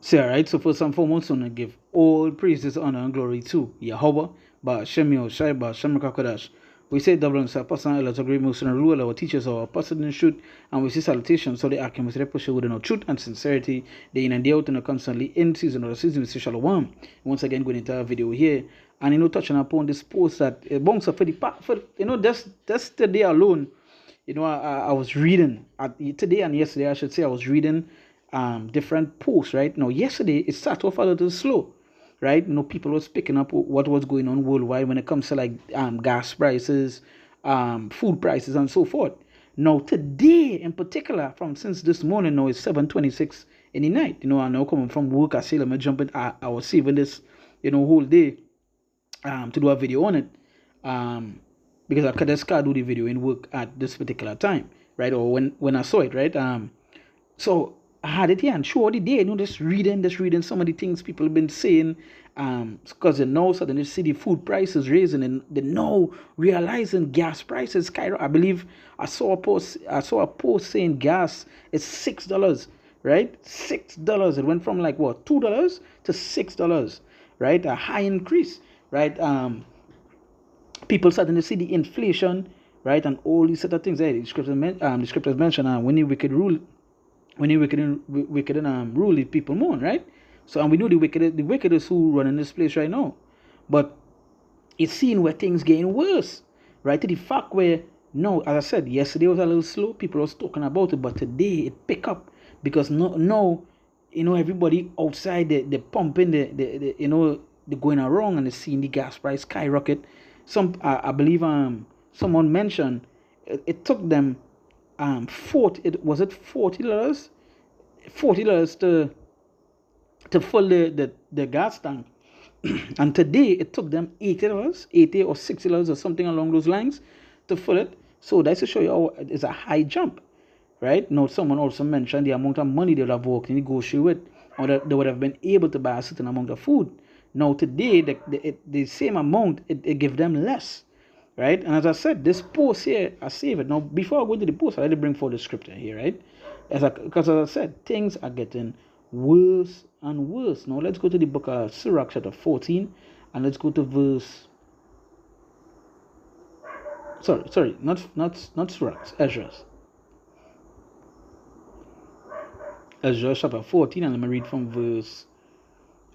So, alright, so first and foremost, I want to give all praises, honor, and glory to Yahweh, Ba'Shem Yahushai, Ba'Shem Rakakadash. We say double and say person, Elohim, a great most and rule, our teachers, our apostle in truth, and we say salutations, so they are can we push with no truth and sincerity, day in and day out, and constantly in season or the season, we say shalom. Once again, going into our video here, and touching upon this post that bounce up for the for that's the day alone. I was reading today and yesterday, I should say, I was reading different posts, right? Now, yesterday it started off a little slow, right? People was picking up what was going on worldwide when it comes to like gas prices, food prices, and so forth. Now, today in particular, from since this morning, now it's 7:26 in the night. I now coming from work, I say, let me jump in. I was saving this, whole day to do a video on it. Because I could just do the video in work at this particular time, right? Or when I saw it, right? So I had it here and show the day, just reading some of the things people have been saying, because they know suddenly see the food prices raising and they know realizing gas prices skyrocket. I believe I saw a post saying gas is $6, right? $6. It went from like what, $2 to $6, right? A high increase, right? People starting to see the inflation, right, and all these sort of things. The scriptures mention when the wicked rule, rule the people mourn, right? So, and we know the wicked is who run in this place right now, but it's seen where things getting worse, right? To the fact where no, as I said, yesterday was a little slow. People was talking about it, but today it pick up because no, everybody outside the pumping they're going around and they're seeing the gas price skyrocket. I believe someone mentioned it took them $40 to fill the gas tank. And today it took them $80, $80 or $60 or something along those lines to fill it. So that's to show you how it's a high jump, right? Now, someone also mentioned the amount of money they would have worked to negotiate with, or that they would have been able to buy a certain amount of food. Now, today, the same amount, it gives them less, right? And as I said, this post here, I save it. Now, before I go to the post, I had to bring forward the scripture here, right? Because as I said, things are getting worse and worse. Now, let's go to the book of Sirach, chapter 14, and let's go to verse... Sorry, not Sirach, Esdras. Esdras chapter 14, and let me read from verse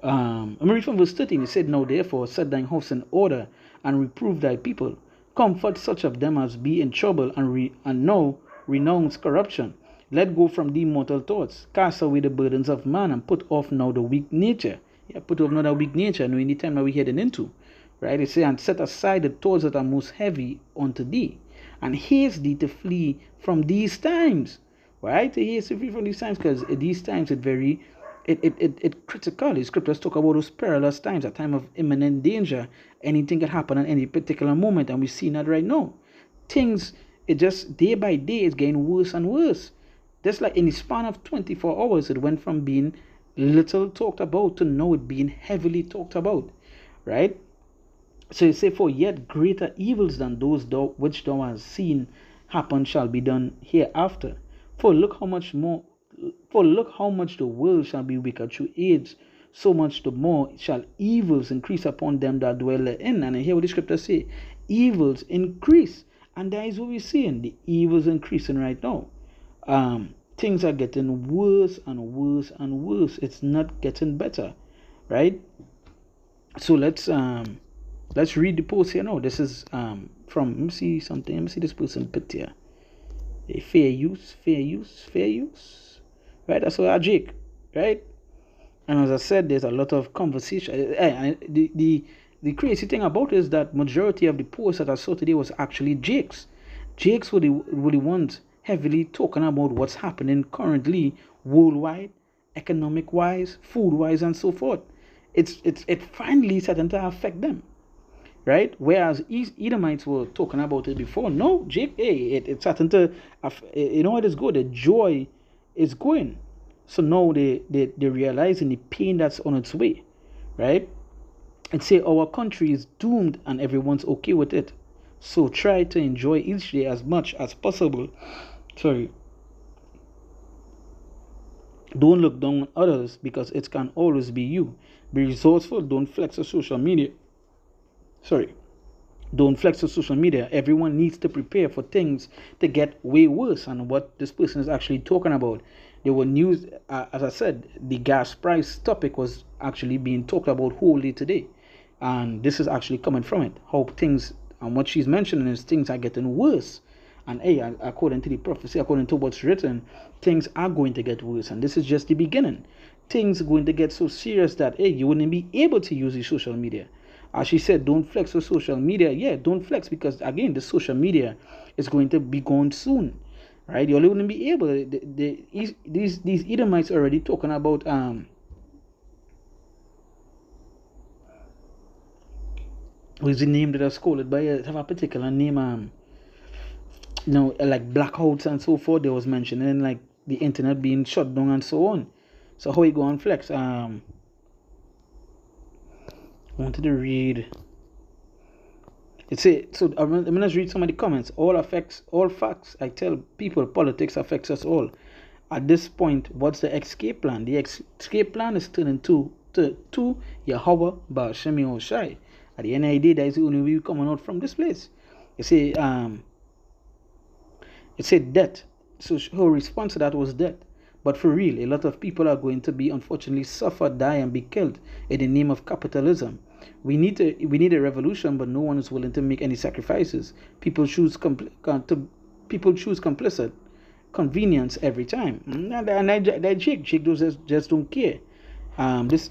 13. He said, "Now therefore set thine house in order, and reprove thy people. Comfort such of them as be in trouble, and now renounce corruption. Let go from thee mortal thoughts. Cast away the burdens of man, and put off now the weak nature." Yeah, put off now the weak nature, now any time that we're heading into. Right? It says, "And set aside the thoughts that are most heavy unto thee, and haste thee to flee from these times." Right? To haste to flee from these times, because these times it critical. The scriptures talk about those perilous times, a time of imminent danger. Anything can happen at any particular moment, and we're seeing that right now. Things, it just day by day is getting worse and worse. Just like in the span of 24 hours, it went from being little talked about to now it being heavily talked about, right? So you say, "For yet greater evils than those which thou hast seen happen shall be done hereafter. For look how much the world shall be wicked through age, so much the more shall evils increase upon them that dwell therein." And I hear what the scriptures say, evils increase. And that is what we're seeing, the evils increasing right now. Things are getting worse and worse and worse. It's not getting better, right? So let's read the post here now. This is from, let me see something. Let me see this person put here. Fair use. Right? That's what I Jake, right? And as I said, there's a lot of conversation. And the crazy thing about it is that majority of the posts that I saw today was actually Jake's. Jake's were the ones heavily talking about what's happening currently worldwide, economic wise, food wise, and so forth. It finally starting to affect them, right? Whereas Edomites were talking about it before. No, Jake, hey, it's starting to, it is good. The joy is going. So now they're realizing the pain that's on its way, right? And say our country is doomed and everyone's okay with it. So try to enjoy each day as much as possible. Sorry. Don't look down on others because it can always be you. Be resourceful. Don't flex on social media. Sorry. Don't flex on social media. Everyone needs to prepare for things to get way worse. And what this person is actually talking about, there were news, as I said, the gas price topic was actually being talked about wholly today, and this is actually coming from it. How things and what she's mentioning is things are getting worse. And hey, according to the prophecy, according to what's written, things are going to get worse, and this is just the beginning. Things are going to get so serious that hey, you wouldn't be able to use the social media. As she said, don't flex on social media. Yeah, don't flex because again, the social media is going to be gone soon, right? You wouldn't be able. These Edomites already talking about what's the name that I called it by? Have a particular name like blackouts and so forth. There was mentioning like the internet being shut down and so on. So how you go on flex? I wanted to read. It say so. I'm gonna read some of the comments. All facts. I tell people, politics affects us all. At this point, what's the escape plan? The escape plan is turning to Yahweh Ba'Shem Shai. At the end of the day, that is the only way coming out from this place. You see, it said death. So her response to that was death. But for real, a lot of people are going to be unfortunately suffer, die, and be killed in the name of capitalism. We need a revolution, but no one is willing to make any sacrifices. People choose complicit convenience every time. And Jake just don't care. This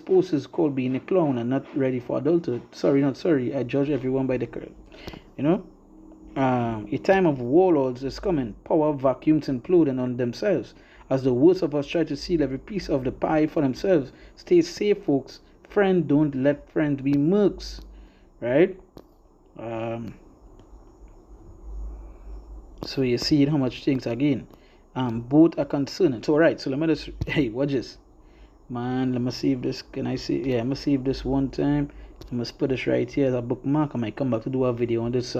post is called being a clown and not ready for adulthood. Not sorry. I judge everyone by the curve. You know. A time of warlords is coming. Power vacuums imploding on themselves as the worst of us try to seal every piece of the pie for themselves. Stay safe, folks. Friend, don't let friends be mercs. Right? So you see how much things again. Both are concerning. So right. So let me just watch this. Man, let me see if this can I see. Yeah, let me see if this one time. I must put this right here as a bookmark. I might come back to do a video on this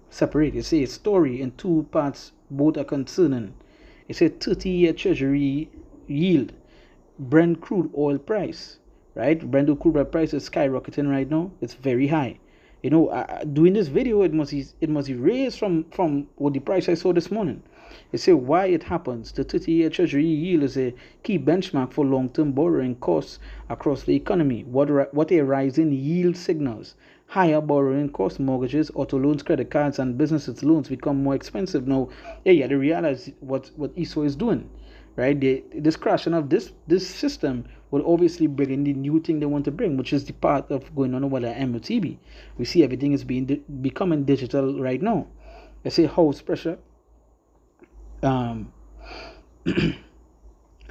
separate. You see a story in two parts, both are concerning. It's a 30-year treasury yield, Brent crude oil price, right? Brent crude oil price is skyrocketing right now. It's very high. Doing this video, it must erase from what the price I saw this morning. It say why it happens. The 30-year treasury yield is a key benchmark for long-term borrowing costs across the economy. What a rising yield signals. Higher borrowing costs, mortgages, auto loans, credit cards, and businesses loans become more expensive. Now, they realize what ESO is doing, right? This crashing of this system will obviously bring in the new thing they want to bring, which is the part of going on over the MOTB. We see everything is becoming digital right now. They say house pressure,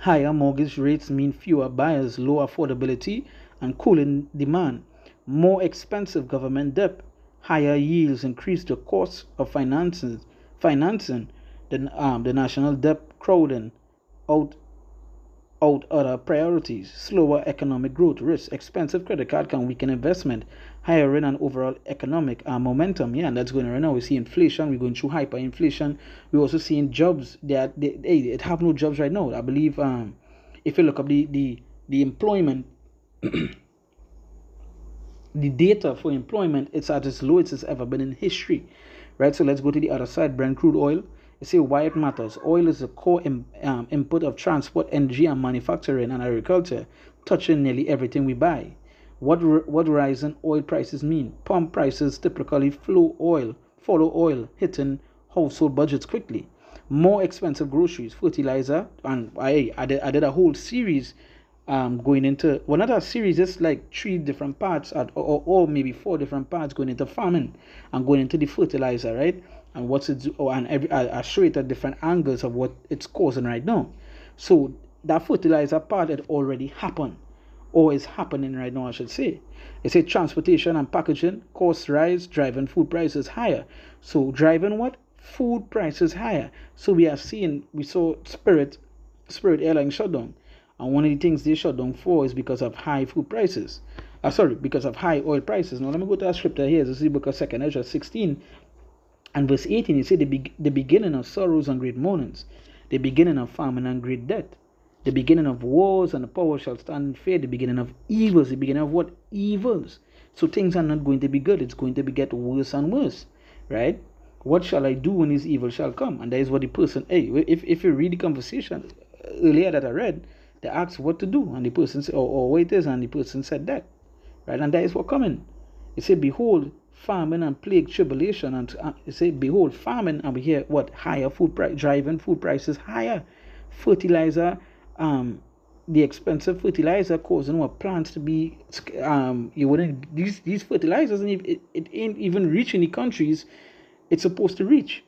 higher mortgage rates mean fewer buyers, low affordability, and cooling demand. More expensive government debt, higher yields increase the cost of financing the national debt crowding out other priorities. Slower economic growth risks. Expensive credit card can weaken investment, higher rent and overall economic momentum. Yeah, and that's going on right now. We see inflation. We're going through hyperinflation. We're also seeing jobs that they have no jobs right now. I believe if you look up the employment. The data for employment, it's at its lowest it's ever been in history, right? So let's go to the other side. Brent crude oil. You see why it matters. Oil is a core input of transport, energy, and manufacturing and agriculture, touching nearly everything we buy. What rising oil prices mean? Pump prices typically follow oil, hitting household budgets quickly. More expensive groceries, fertilizer, and I did a whole series going into not a series, just like 3 different parts or maybe 4 different parts going into farming and going into the fertilizer, right? And what's it and I show it at different angles of what it's causing right now. So that fertilizer part had already happened or is happening right now, I should say. It's a transportation and packaging costs rise, driving food prices higher. So driving what? Food prices higher. So we saw Spirit Airlines shut down. And one of the things they shut down for is because of high food prices. Because of high oil prices. Now let me go to our scripture here. This is the book of 2 Ezra 16 and verse 18. It says the beginning of sorrows and great mournings. the beginning of famine and great death, the beginning of wars and the power shall stand in fear, the beginning of evils, the beginning of what? Evils. So things are not going to be good. It's going to get worse and worse, right? What shall I do when this evil shall come? And that is what the person, hey, if you read the conversation earlier that I read, they asked what to do, and the person said, or what it is, and the person said that, right? And that is what coming. It said, behold, famine and plague, tribulation, and it said, behold, famine, and we hear what? Higher food price, driving food prices higher, fertilizer, the expensive fertilizer causing what plants to be, you wouldn't, these fertilizers, and it ain't even reaching the countries it's supposed to reach,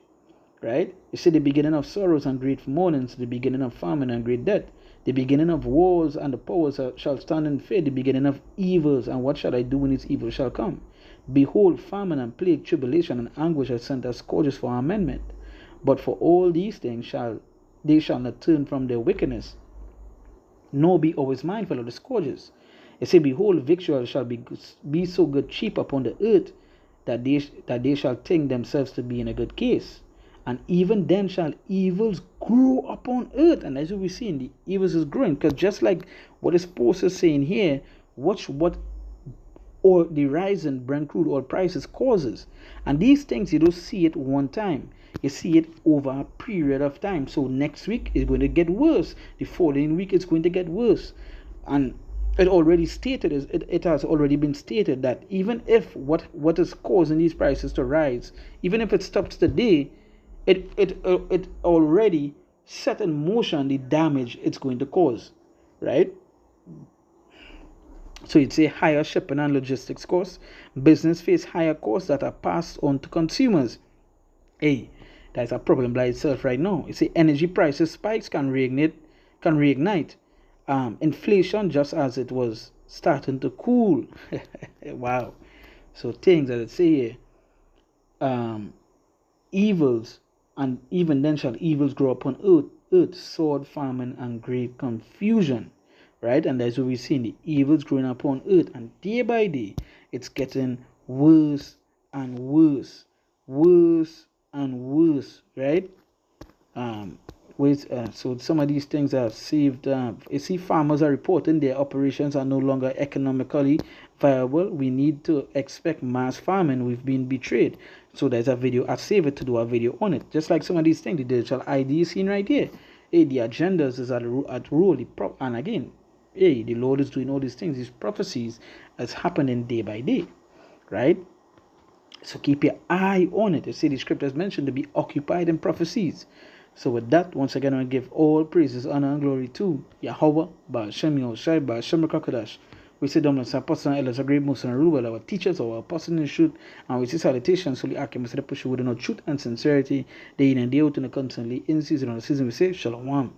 right? You see the beginning of sorrows and great mournings, the beginning of famine and great death, the beginning of wars and the powers shall stand in fear, the beginning of evils, and what shall I do when this evil shall come? Behold, famine and plague, tribulation and anguish are sent as scourges for amendment. But for all these things they shall not turn from their wickedness, nor be always mindful of the scourges. It say, behold, victuals shall be so good cheap upon the earth that they shall think themselves to be in a good case. And even then shall evils grow upon earth. And as we see, the evils is growing. Because just like what this post is saying here, watch what or the rise in Brent crude oil prices causes. And these things, you don't see it one time. You see it over a period of time. So next week is going to get worse. The following week it's going to get worse. And it already stated, it has already been stated that even if what is causing these prices to rise, even if it stops today, it already set in motion the damage it's going to cause, right? So you'd say higher shipping and logistics costs. Business face higher costs that are passed on to consumers. Hey, that's a problem by itself right now. You see, energy prices spikes can reignite inflation just as it was starting to cool. Wow. So things that it say here, evils, and even then shall evils grow upon earth, sword, famine, and great confusion. Right? And that's what we see, the evils growing upon earth, and day by day it's getting worse and worse, worse and worse, right? So some of these things have saved. You see, farmers are reporting their operations are no longer economically viable. We need to expect mass famine. We've been betrayed. So there's a video. I save it to do a video on it. Just like some of these things, the digital ID is seen right here. Hey, the agendas is at rule. And again, hey, the Lord is doing all these things. These prophecies is happening day by day, right? So keep your eye on it. You see, the scriptures mentioned to be occupied in prophecies. So with that, once again, I give all praises, honor, and glory to Yahweh, Ba'ashem Yahushai, Ba'ashem Rakakadash. We say, Domnus, Apostle, Elders, Great Most, and Rule, our teachers, our apostles in truth, and we say salutations, solely Akim, Mr. Push with no truth and sincerity, day in and day out, and constantly in season on the season, we say, Shalom.